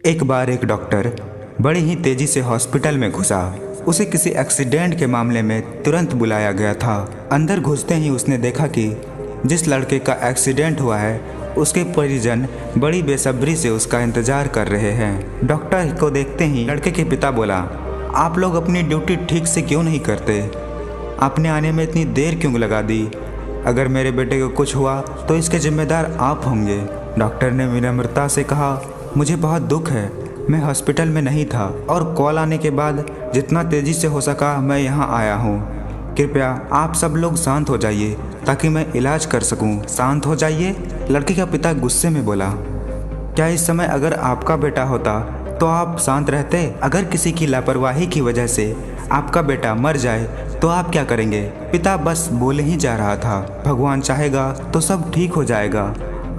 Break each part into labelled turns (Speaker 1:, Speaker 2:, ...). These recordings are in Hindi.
Speaker 1: एक बार एक डॉक्टर बड़ी ही तेजी से हॉस्पिटल में घुसा। उसे किसी एक्सीडेंट के मामले में तुरंत बुलाया गया था। अंदर घुसते ही उसने देखा कि जिस लड़के का एक्सीडेंट हुआ है उसके परिजन बड़ी बेसब्री से उसका इंतजार कर रहे हैं। डॉक्टर को देखते ही लड़के के पिता बोला, आप लोग अपनी ड्यूटी ठीक से क्यों नहीं करते? आपने आने में इतनी देर क्यों लगा दी? अगर मेरे बेटे को कुछ हुआ तो इसके जिम्मेदार आप होंगे। डॉक्टर ने विनम्रता से कहा, मुझे बहुत दुख है, मैं हॉस्पिटल में नहीं था और कॉल आने के बाद जितना तेज़ी से हो सका मैं यहाँ आया हूँ। कृपया आप सब लोग शांत हो जाइए ताकि मैं इलाज कर सकूँ। शांत हो जाइए, लड़के का पिता गुस्से में बोला। क्या इस समय अगर आपका बेटा होता तो आप शांत रहते? अगर किसी की लापरवाही की वजह से आपका बेटा मर जाए तो आप क्या करेंगे? पिता बस बोले ही जा रहा था, भगवान चाहेगा तो सब ठीक हो जाएगा,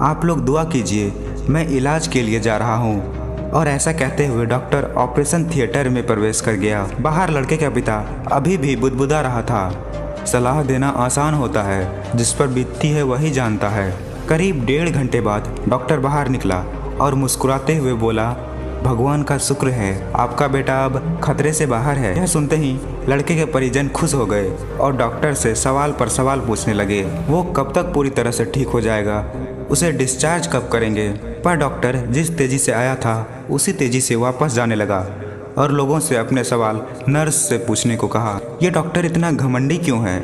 Speaker 1: आप लोग दुआ कीजिए, मैं इलाज के लिए जा रहा हूँ। और ऐसा कहते हुए डॉक्टर ऑपरेशन थिएटर में प्रवेश कर गया। बाहर लड़के का पिता अभी भी बुदबुदा रहा था। सलाह देना आसान होता है, जिस पर बीतती है वही जानता है। करीब 1.5 घंटे बाद डॉक्टर बाहर निकला और मुस्कुराते हुए बोला, भगवान का शुक्र है, आपका बेटा अब खतरे से बाहर है। यह सुनते ही लड़के के परिजन खुश हो गए और डॉक्टर से सवाल पर सवाल पूछने लगे। वो कब तक पूरी तरह से ठीक हो जाएगा, उसे डिस्चार्ज कब करेंगे? पर डॉक्टर जिस तेज़ी से आया था उसी तेज़ी से वापस जाने लगा और लोगों से अपने सवाल नर्स से पूछने को कहा। ये डॉक्टर इतना घमंडी क्यों है?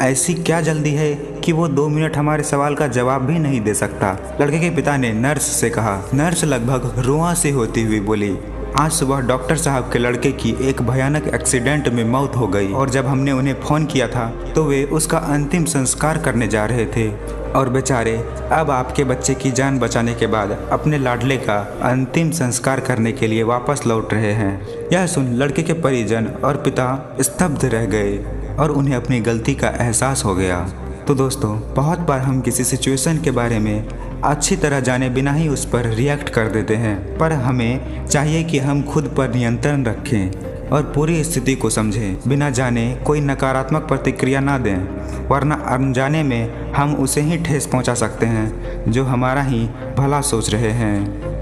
Speaker 1: ऐसी क्या जल्दी है कि वो 2 मिनट हमारे सवाल का जवाब भी नहीं दे सकता? लड़के के पिता ने नर्स से कहा। नर्स लगभग रुआं से होती हुई बोली, आज सुबह डॉक्टर साहब के लड़के की एक भयानक एक्सीडेंट में मौत हो गई और जब हमने उन्हें फ़ोन किया था तो वे उसका अंतिम संस्कार करने जा रहे थे और बेचारे अब आपके बच्चे की जान बचाने के बाद अपने लाडले का अंतिम संस्कार करने के लिए वापस लौट रहे हैं। यह सुन लड़के के परिजन और पिता स्तब्ध रह गए और उन्हें अपनी गलती का एहसास हो गया। तो दोस्तों, बहुत बार हम किसी सिचुएशन के बारे में अच्छी तरह जाने बिना ही उस पर रिएक्ट कर देते हैं, पर हमें चाहिए कि हम खुद पर नियंत्रण रखें और पूरी स्थिति को समझें। बिना जाने कोई नकारात्मक प्रतिक्रिया ना दें, वरना अनजाने में हम उसे ही ठेस पहुंचा सकते हैं जो हमारा ही भला सोच रहे हैं।